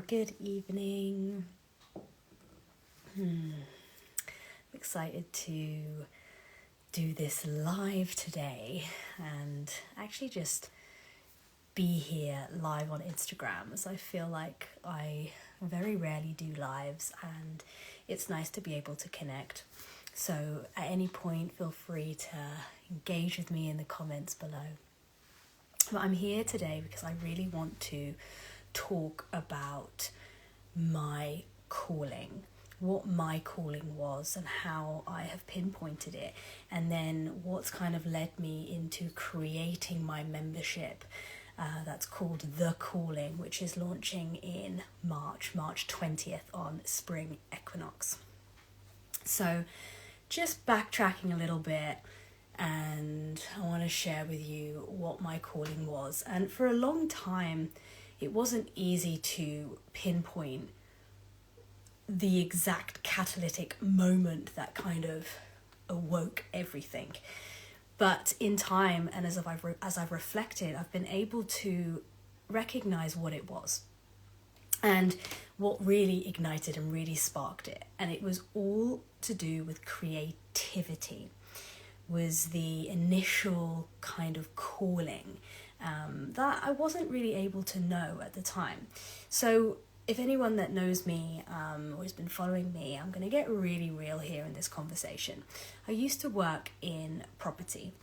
Good evening. I'm excited to do this live today and actually just be here live on Instagram, as I feel like I very rarely do lives and it's nice to be able to connect. So at any point, feel free to engage with me in the comments below. But I'm here today because I really want to talk about my calling, what my calling was and how I have pinpointed it, and then what's kind of led me into creating my membership that's called The Calling, which is launching in March 20th on spring equinox. So just backtracking a little bit, and I want to share with you what my calling was. And for a long time, it wasn't easy to pinpoint the exact catalytic moment that kind of awoke everything. But in time, and as I've reflected, I've been able to recognize what it was and what really ignited and really sparked it. And it was all to do with creativity, was the initial kind of calling that I wasn't really able to know at the time. So if anyone that knows me or has been following me, I'm going to get really real here in this conversation. I used to work in property,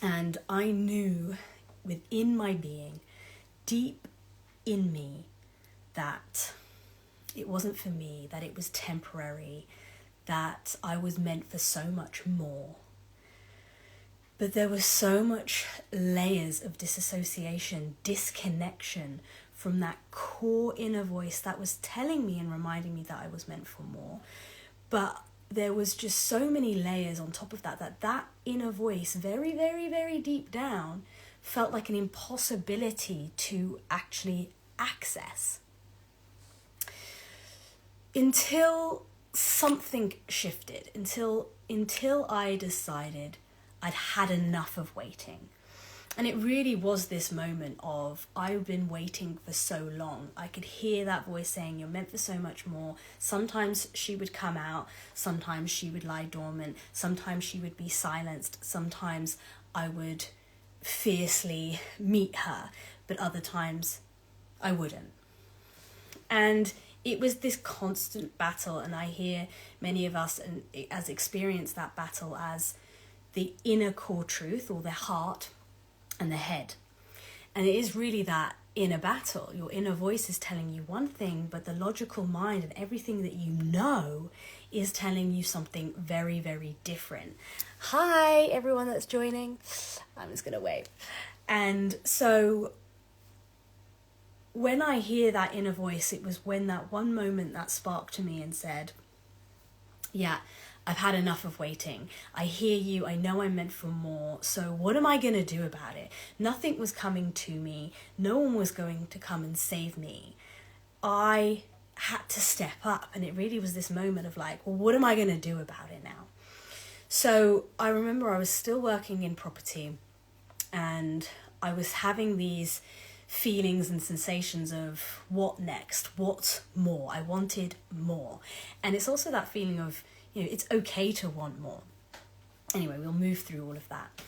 and I knew within my being, deep in me, that it wasn't for me, that it was temporary, that I was meant for so much more. But there was so much layers of disassociation, disconnection from that core inner voice that was telling me and reminding me that I was meant for more. But there was just so many layers on top of that inner voice, very, very, very deep down, felt like an impossibility to actually access. Until something shifted, until I decided I'd had enough of waiting. And it really was this moment of, I've been waiting for so long. I could hear that voice saying, you're meant for so much more. Sometimes she would come out. Sometimes she would lie dormant. Sometimes she would be silenced. Sometimes I would fiercely meet her. But other times I wouldn't. And it was this constant battle. And I hear many of us as experience that battle as the inner core truth, or the heart and the head. And it is really that inner battle. Your inner voice is telling you one thing, but the logical mind and everything that you know is telling you something very, very different. Hi, everyone that's joining. I'm just going to wave. And so when I hear that inner voice, it was when that one moment that sparked to me and said, yeah, I've had enough of waiting. I hear you. I know I'm meant for more. So what am I going to do about it? Nothing was coming to me. No one was going to come and save me. I had to step up. And it really was this moment of like, well, what am I going to do about it now? So I remember I was still working in property, and I was having these feelings and sensations of what next, what more. I wanted more. And it's also that feeling of, it's okay to want more. Anyway, we'll move through all of that.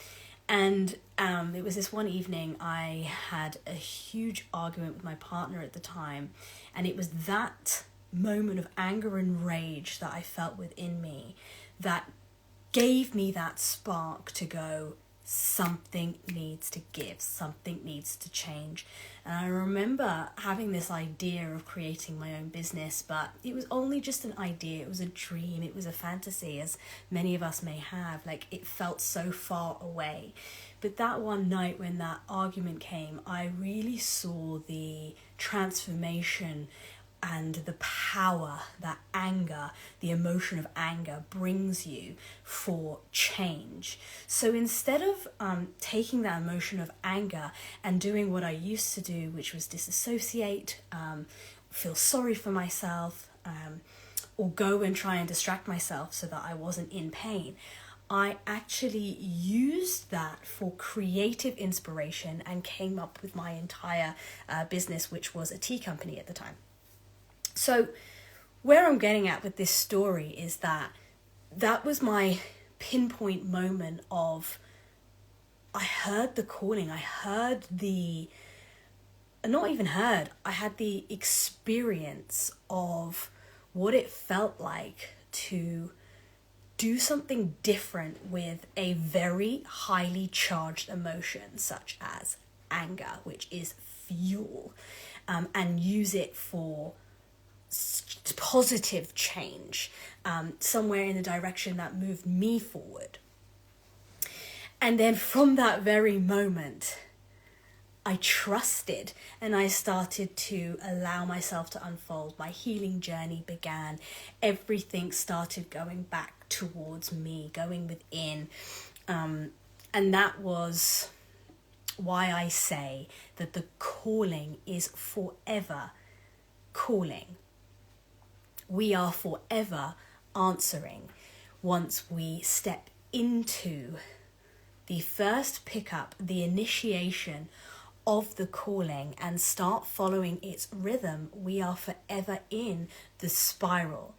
And it was this one evening I had a huge argument with my partner at the time. And it was that moment of anger and rage that I felt within me that gave me that spark to go, something needs to give, something needs to change. And I remember having this idea of creating my own business, but it was only just an idea. It was a dream. It was a fantasy, as many of us may have. Like, it felt so far away. But that one night when that argument came, I really saw the transformation and the power that anger, the emotion of anger, brings you for change. So instead of taking that emotion of anger and doing what I used to do, which was disassociate, feel sorry for myself, or go and try and distract myself so that I wasn't in pain, I actually used that for creative inspiration and came up with my entire business, which was a tea company at the time. So where I'm getting at with this story is that was my pinpoint moment of, I heard the calling, I had the experience of what it felt like to do something different with a very highly charged emotion such as anger, which is fuel, and use it for positive change, somewhere in the direction that moved me forward. And then from that very moment, I trusted and I started to allow myself to unfold. My healing journey began. Everything started going back towards me, going within. And that was why I say that the calling is forever calling. We are forever answering once we step into the first pickup, the initiation of the calling, and start following its rhythm. We are forever in the spiral.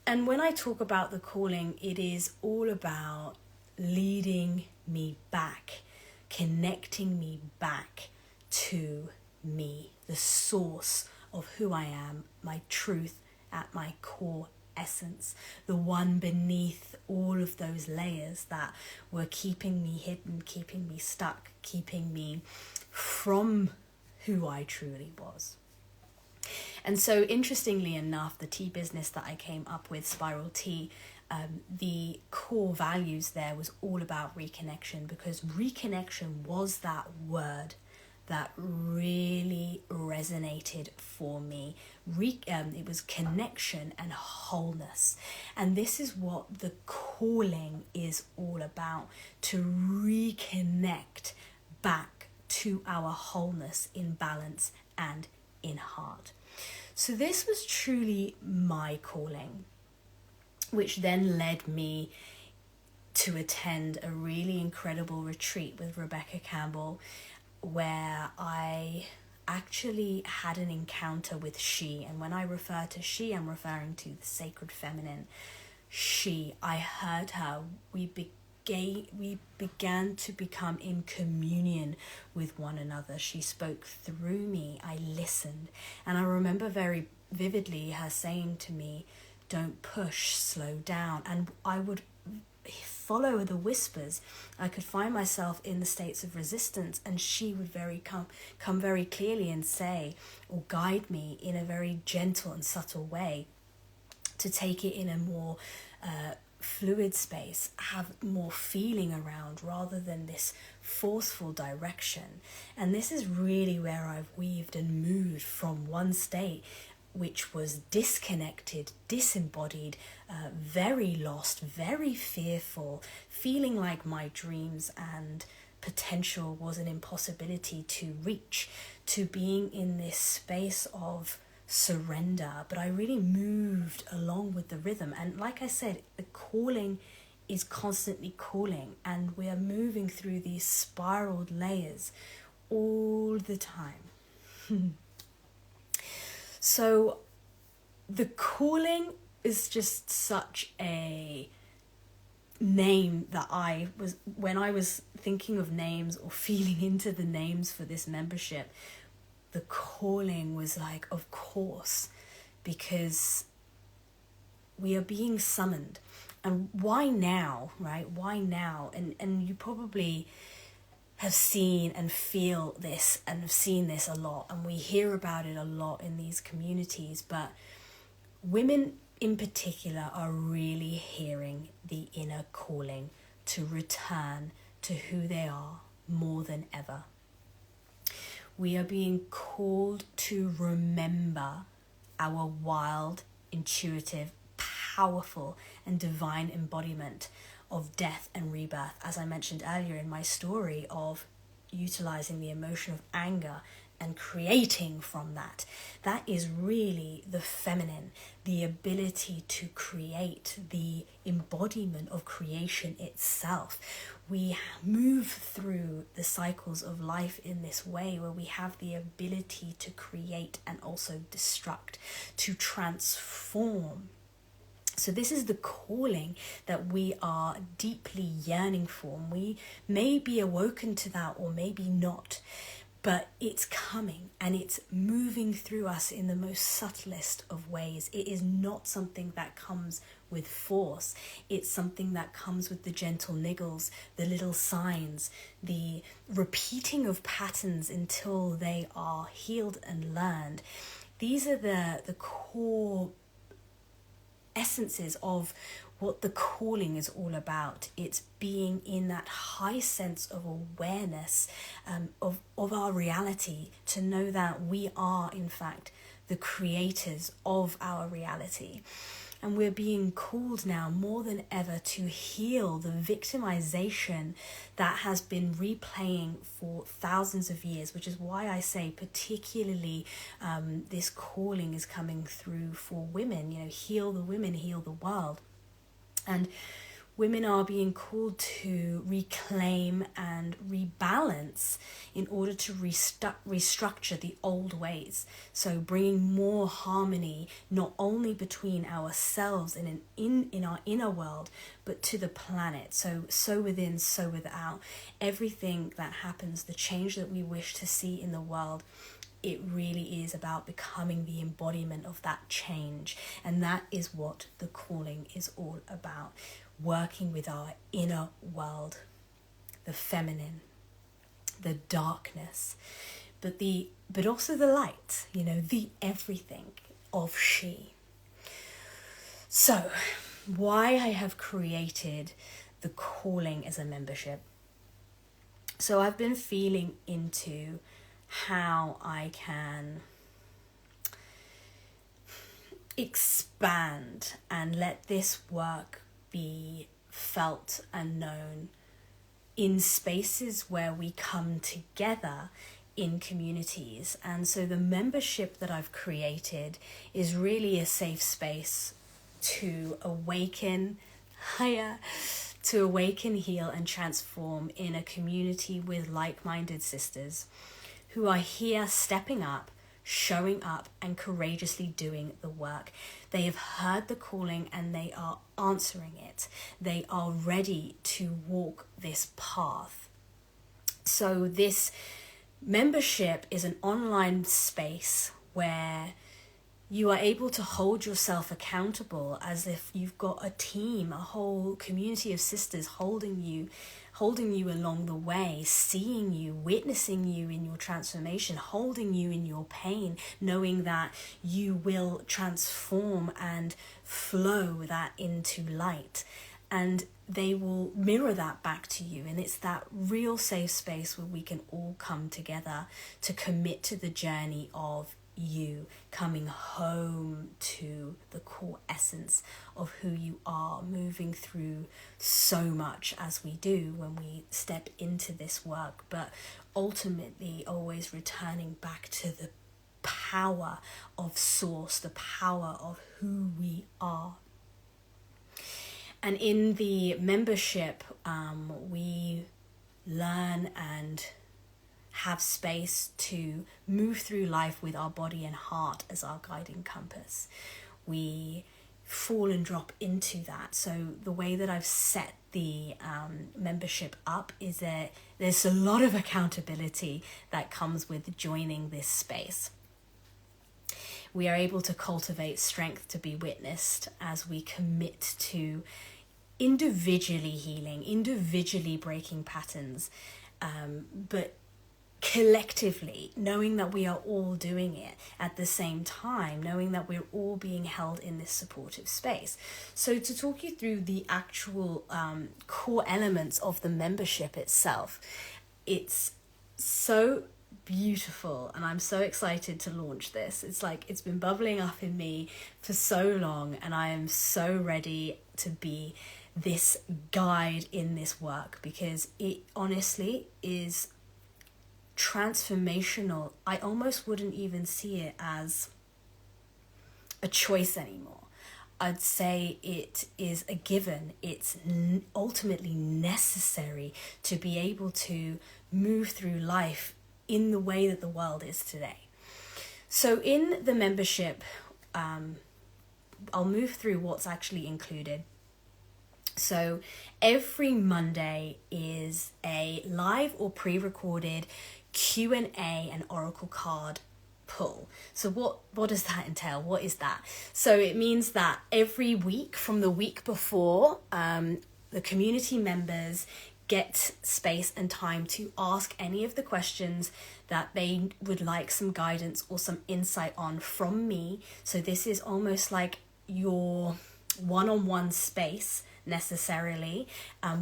And when I talk about the calling, it is all about leading me back, connecting me back to me, the source of who I am, my truth at my core essence, the one beneath all of those layers that were keeping me hidden, keeping me stuck, keeping me from who I truly was. And so interestingly enough, the tea business that I came up with, Spiral Tea, the core values there was all about reconnection, because reconnection was that word that really resonated for me. It was connection and wholeness. And this is what the calling is all about, to reconnect back to our wholeness in balance and in heart. So this was truly my calling, which then led me to attend a really incredible retreat with Rebecca Campbell, where I actually had an encounter with she. And when I refer to she, I'm referring to the sacred feminine she. I heard her. We began to become in communion with one another. She spoke through me. I listened. And I remember very vividly her saying to me, "Don't push, slow down." And I would follow the whispers. I could find myself in the states of resistance, and she would come very clearly and say, or guide me in a very gentle and subtle way to take it in a more fluid space, have more feeling around rather than this forceful direction. And this is really where I've weaved and moved from one state which was disconnected, disembodied, very lost, very fearful, feeling like my dreams and potential was an impossibility to reach, to being in this space of surrender. But I really moved along with the rhythm. And like I said, the calling is constantly calling, and we are moving through these spiraled layers all the time. So the calling is just such a name that when I was thinking of names or feeling into the names for this membership, the calling was like, of course, because we are being summoned. And why now, right? Why now? And you probably have seen and feel this and have seen this a lot, and we hear about it a lot in these communities, but women in particular are really hearing the inner calling to return to who they are more than ever. We are being called to remember our wild, intuitive, powerful and divine embodiment of death and rebirth, as I mentioned earlier in my story of utilizing the emotion of anger and creating from that. That is really the feminine, the ability to create, the embodiment of creation itself. We move through the cycles of life in this way, where we have the ability to create and also destruct, to transform. So this is the calling that we are deeply yearning for. And we may be awoken to that or maybe not, but it's coming and it's moving through us in the most subtlest of ways. It is not something that comes with force. It's something that comes with the gentle niggles, the little signs, the repeating of patterns until they are healed and learned. These are the core essences of what the calling is all about. It's being in that high sense of awareness of our reality, to know that we are in fact the creators of our reality. And we're being called now more than ever to heal the victimization that has been replaying for thousands of years, which is why I say particularly this calling is coming through for women. Heal the women, heal the world. And women are being called to reclaim and rebalance in order to restructure the old ways. So bringing more harmony, not only between ourselves and in our inner world, but to the planet. So within, so without. Everything that happens, the change that we wish to see in the world, it really is about becoming the embodiment of that change. And that is what the calling is all about. Working with our inner world, the feminine, the darkness, but also the light, the everything of she. So, why I have created the calling as a membership. So I've been feeling into how I can expand and let this work be felt and known in spaces where we come together in communities. And so the membership that I've created is really a safe space to awaken, heal and transform in a community with like-minded sisters who are here stepping up, showing up and courageously doing the work. They have heard the calling and they are answering it. They are ready to walk this path. So this membership is an online space where you are able to hold yourself accountable as if you've got a team, a whole community of sisters holding you along the way, seeing you, witnessing you in your transformation, holding you in your pain, knowing that you will transform and flow that into light. And they will mirror that back to you. And it's that real safe space where we can all come together to commit to the journey of you coming home to the core essence of who you are, moving through so much as we do when we step into this work, but ultimately always returning back to the power of source, the power of who we are. And in the membership, we learn and have space to move through life with our body and heart as our guiding compass. We fall and drop into that. So the way that I've set the membership up is that there's a lot of accountability that comes with joining this space. We are able to cultivate strength to be witnessed as we commit to individually healing, individually breaking patterns, but collectively, knowing that we are all doing it at the same time, knowing that we're all being held in this supportive space. So to talk you through the actual core elements of the membership itself, it's so beautiful and I'm so excited to launch this. It's been bubbling up in me for so long and I am so ready to be this guide in this work, because it honestly is transformational, I almost wouldn't even see it as a choice anymore. I'd say it is a given. It's ultimately necessary to be able to move through life in the way that the world is today. So in the membership, I'll move through what's actually included. So every Monday is a live or pre-recorded Q&A and oracle card pull. So what does that entail? What is that? So it means that every week from the week before, the community members get space and time to ask any of the questions that they would like some guidance or some insight on from me. So this is almost like your one-on-one space necessarily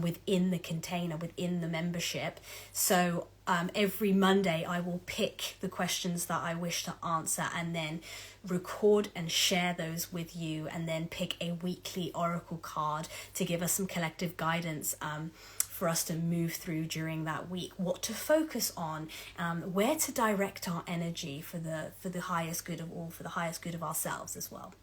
within the container, within the membership. So every Monday I will pick the questions that I wish to answer and then record and share those with you, and then pick a weekly oracle card to give us some collective guidance for us to move through during that week, what to focus on, where to direct our energy for the highest good of all, for the highest good of ourselves as well.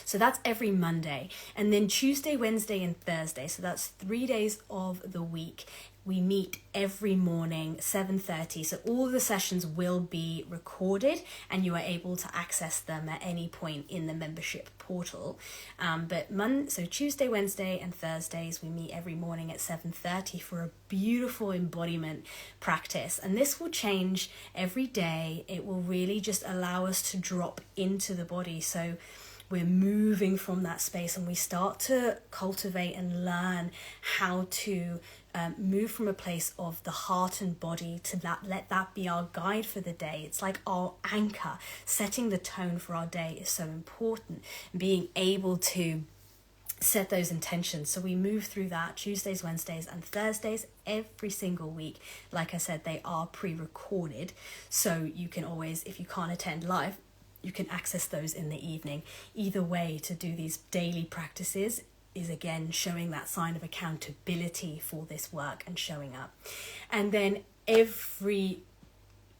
So that's every Monday. And then Tuesday, Wednesday, and Thursday, so that's 3 days of the week, we meet every morning, 7:30. So all the sessions will be recorded and you are able to access them at any point in the membership portal. So Tuesday, Wednesday, and Thursdays, we meet every morning at 7:30 for a beautiful embodiment practice. And this will change every day. It will really just allow us to drop into the body. So we're moving from that space and we start to cultivate and learn how to move from a place of the heart and body to that, let that be our guide for the day. It's like our anchor. Setting the tone for our day is so important. Being able to set those intentions. So we move through that Tuesdays, Wednesdays, and Thursdays every single week. Like I said, they are pre-recorded. So you can always, if you can't attend live, you can access those in the evening. Either way, to do these daily practices is again showing that sign of accountability for this work and showing up. And then every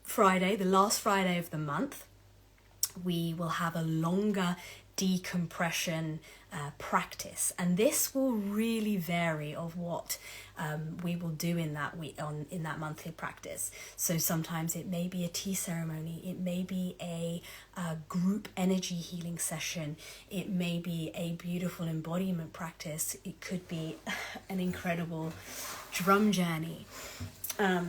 Friday, the last Friday of the month, we will have a longer decompression practice, and this will really vary of what we will do in that week in that monthly practice. So sometimes it may be a tea ceremony, it may be a group energy healing session, it may be a beautiful embodiment practice, it could be an incredible drum journey.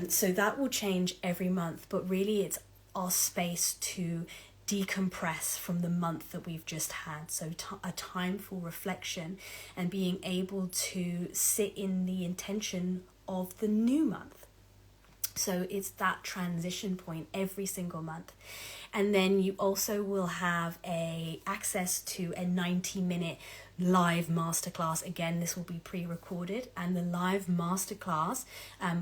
So that will change every month, but really it's our space to decompress from the month that we've just had. So a time for reflection and being able to sit in the intention of the new month. So it's that transition point every single month. And then you also will have access to a 90-minute live masterclass. Again, this will be pre-recorded, and the live masterclass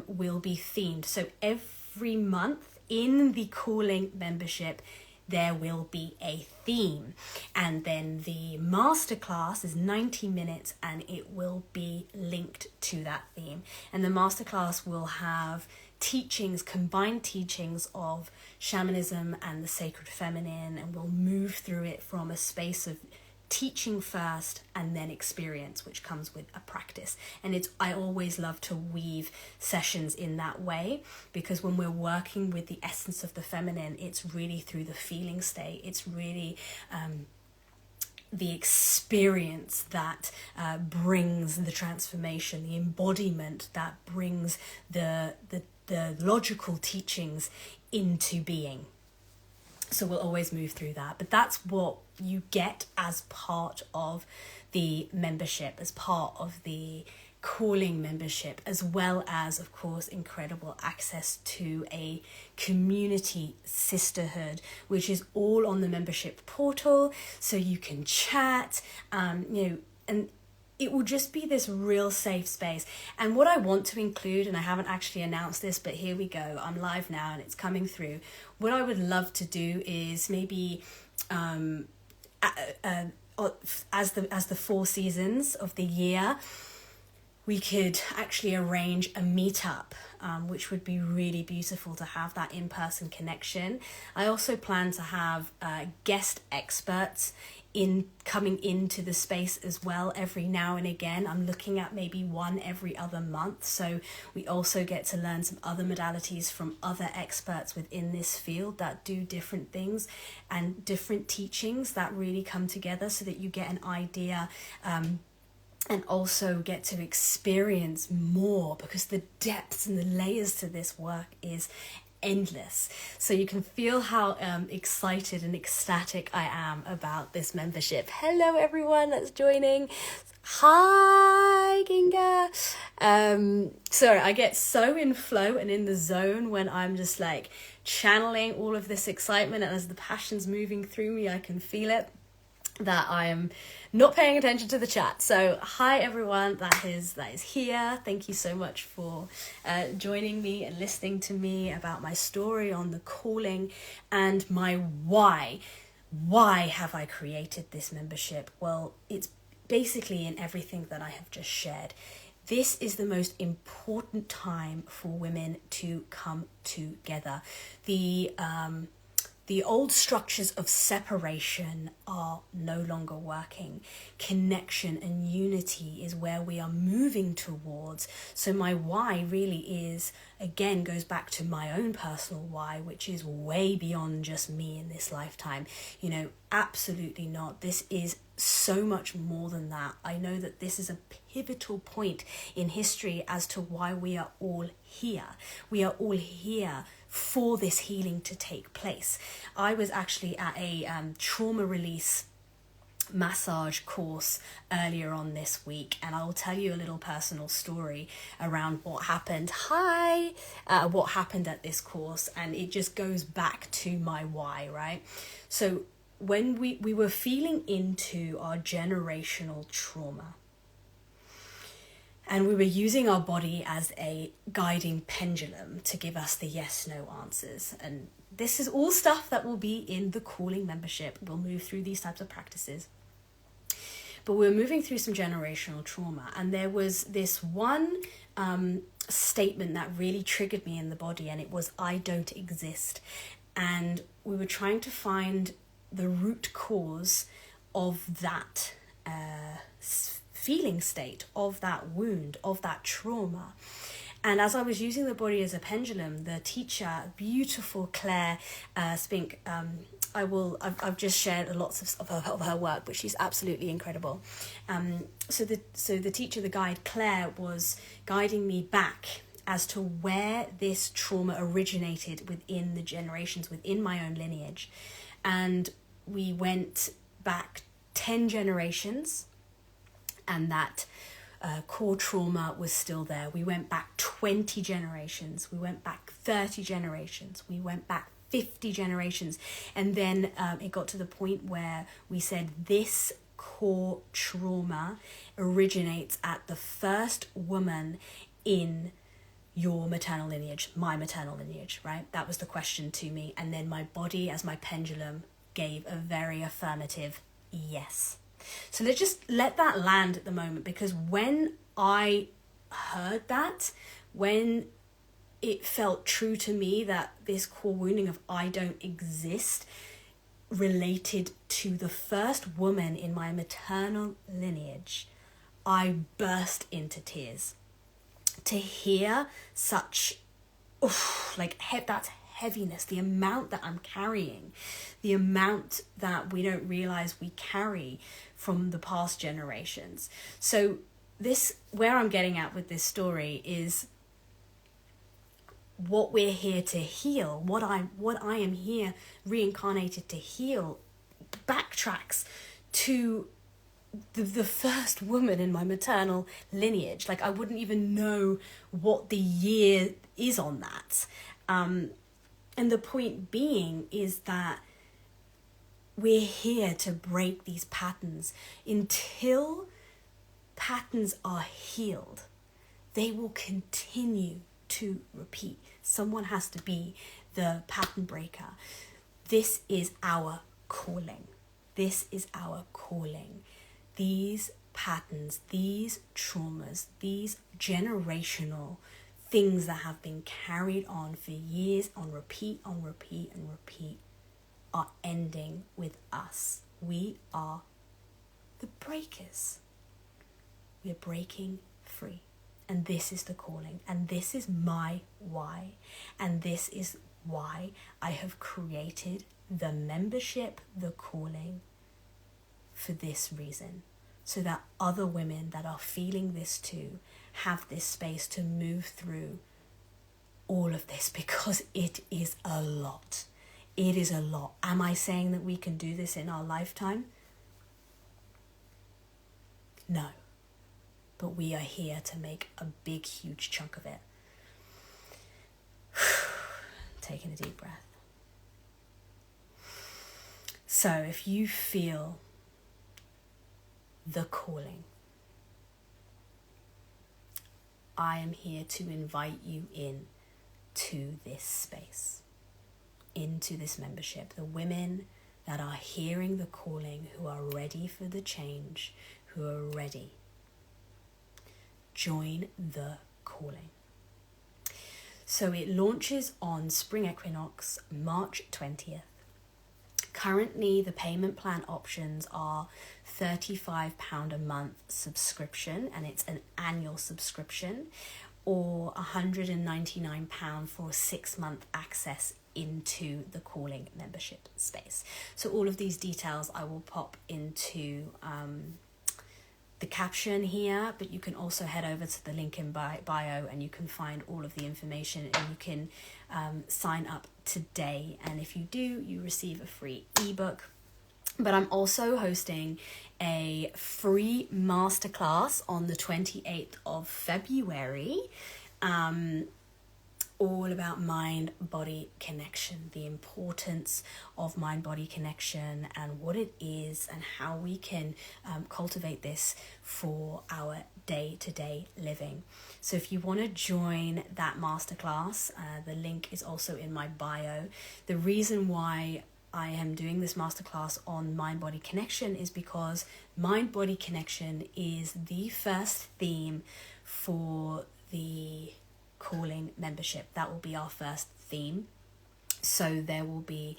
will be themed. So every month in the Calling membership, there will be a theme, and then the masterclass is 90 minutes and it will be linked to that theme. And the masterclass will have combined teachings of shamanism and the sacred feminine, and we'll move through it from a space of teaching first and then experience, which comes with a practice. And I always love to weave sessions in that way, because when we're working with the essence of the feminine, it's really through the feeling state. It's really the experience that brings the transformation, the embodiment that brings the logical teachings into being. So we'll always move through that. But that's what you get as part of the membership, as part of the Calling membership, as well as, of course, incredible access to a community sisterhood, which is all on the membership portal. So you can chat, and it will just be this real safe space. And what I want to include, and I haven't actually announced this, but here we go, I'm live now and it's coming through. What I would love to do is maybe as the 4 seasons of the year, we could actually arrange a meetup which would be really beautiful to have that in-person connection. I also plan to have guest experts coming into the space as well every now and again. I'm looking at maybe one every other month, so we also get to learn some other modalities from other experts within this field that do different things and different teachings that really come together, so that you get an idea and also get to experience more, because the depths and the layers to this work is endless. So you can feel how excited and ecstatic I am about this membership. Hello everyone that's joining. Hi Ginga. Sorry, I get so in flow and in the zone when I'm just like channeling all of this excitement, and as the passion's moving through me, I can feel it, that I am not paying attention to the chat. So hi everyone that is here. Thank you so much for joining me and listening to me about my story on the calling and my why. Why have I created this membership? Well, it's basically in everything that I have just shared. This is the most important time for women to come together. The old structures of separation are no longer working. Connection and unity is where we are moving towards. So my why really is, again, goes back to my own personal why, which is way beyond just me in this lifetime. You know, absolutely not. This is so much more than that. I know that this is a pivotal point in history as to why we are all here. We are all here for this healing to take place. I was actually at a trauma release massage course earlier on this week, and I'll tell you a little personal story around what happened. What happened at this course, and it just goes back to my why, right? So when we were feeling into our generational trauma, and we were using our body as a guiding pendulum to give us the yes/no answers. And this is all stuff that will be in the Calling membership. We'll move through these types of practices. But we were moving through some generational trauma. And there was this one statement that really triggered me in the body. And it was, I don't exist. And we were trying to find the root cause of that feeling state, of that wound, of that trauma. And as I was using the body as a pendulum, the teacher, beautiful Claire Spink, I've just shared lots of her work, but she's absolutely incredible. So the teacher, the guide, Claire, was guiding me back as to where this trauma originated within the generations, within my own lineage. And we went back 10 generations, and that core trauma was still there. We went back 20 generations, we went back 30 generations, we went back 50 generations, and then it got to the point where we said this core trauma originates at the first woman in your maternal lineage, my maternal lineage, right? That was the question to me. And then my body, as my pendulum, gave a very affirmative yes. So let's just let that land at the moment, because when I heard that, when it felt true to me that this core wounding of I don't exist related to the first woman in my maternal lineage, I burst into tears. To hear such, that's heaviness, the amount that I'm carrying, the amount that we don't realize we carry from the past generations. So this, where I'm getting at with this story, is what we're here to heal, what I am here reincarnated to heal, backtracks to the first woman in my maternal lineage. Like, I wouldn't even know what the year is on that. And the point being is that we're here to break these patterns. Until patterns are healed, they will continue to repeat. Someone has to be the pattern breaker. This is our calling. This is our calling. These patterns, these traumas, these generational things that have been carried on for years on repeat are ending with us. We are the breakers. We are breaking free. And this is the calling. And this is my why. And this is why I have created the membership, the calling, for this reason. So that other women that are feeling this too have this space to move through all of this, because it is a lot. It is a lot. Am I saying that we can do this in our lifetime? No. But we are here to make a big, huge chunk of it. Taking a deep breath. So if you feel the calling, I am here to invite you in to this space, into this membership. The women that are hearing the calling, who are ready for the change, who are ready, join the calling. So it launches on spring equinox, March 20th. Currently, the payment plan options are £35 a month subscription, and it's an annual subscription, or £199 for 6-month access into the calling membership space. So all of these details I will pop into the caption here, but you can also head over to the link in bio and you can find all of the information, and you can sign up today. And if you do, you receive a free ebook. But I'm also hosting a free masterclass on the 28th of February, all about mind-body connection, the importance of mind-body connection and what it is, and how we can cultivate this for our day-to-day living. So if you want to join that masterclass, the link is also in my bio. The reason why I am doing this masterclass on mind-body connection is because mind-body connection is the first theme for the calling membership. That will be our first theme. So there will be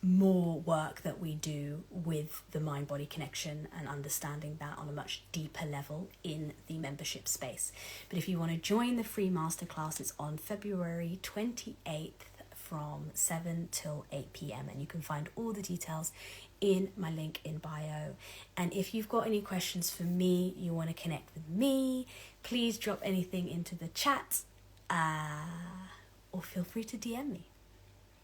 more work that we do with the mind-body connection and understanding that on a much deeper level in the membership space. But if you want to join the free masterclass, it's on February 28th from 7 till 8 p.m. and you can find all the details in my link in bio. And if you've got any questions for me, you want to connect with me, please drop anything into the chat, or feel free to DM me.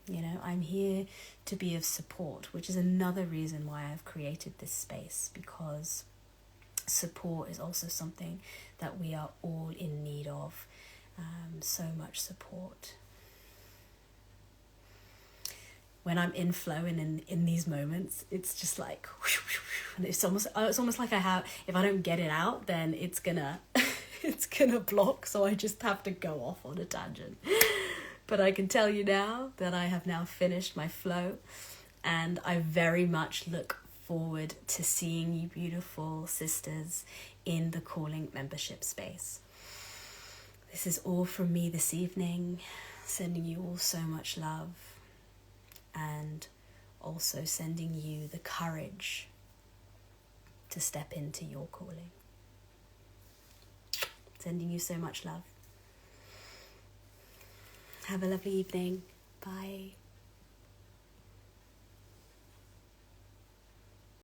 You know, I'm here to be of support, which is another reason why I've created this space, because support is also something that we are all in need of. So much support. When I'm in flow and in these moments, it's just like, and it's almost like if I don't get it out, then it's gonna block. So I just have to go off on a tangent. But I can tell you now that I have now finished my flow, and I very much look forward to seeing you beautiful sisters in the calling membership space. This is all from me this evening, sending you all so much love, and also sending you the courage to step into your calling. Sending you so much love. Have a lovely evening. Bye.